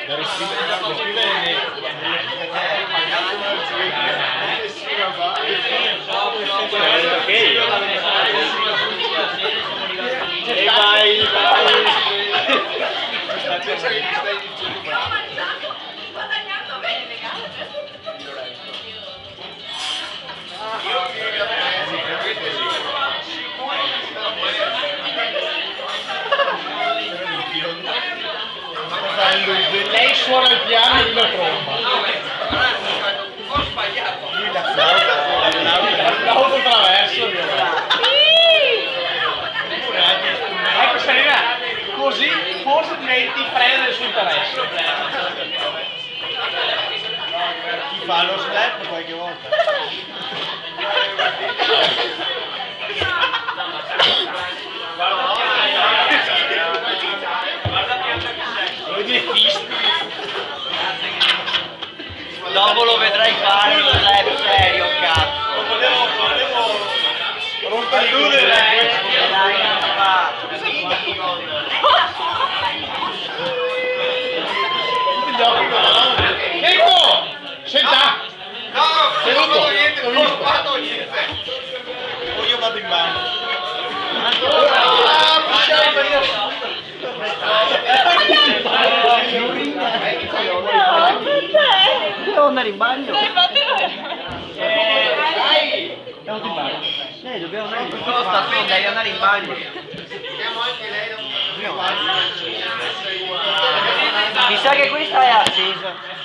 E vai, lei suona il piano e io la tromba. Ho sbagliato. Lui la flauto traverso. Ecco Serena, così forse diventi preda del suo interesse. Chi fa lo slap qualche volta. Dopo lo vedrai fare lo slap serio, cazzo. Volevo rompere il culo Ecco! Senta! No, non ho fatto niente, non ho fatto niente. O io vado in bagno. Devo andare in bagno. Dobbiamo andare in bagno. No, sta qui, devi andare in bagno. Mi sa che questa è accesa.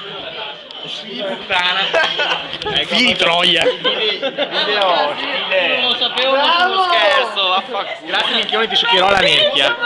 Figli di puttana. Figli di troia. Non lo sapevo, non sullo scherzo. Grazie minchione, ti succhierò la nerchia.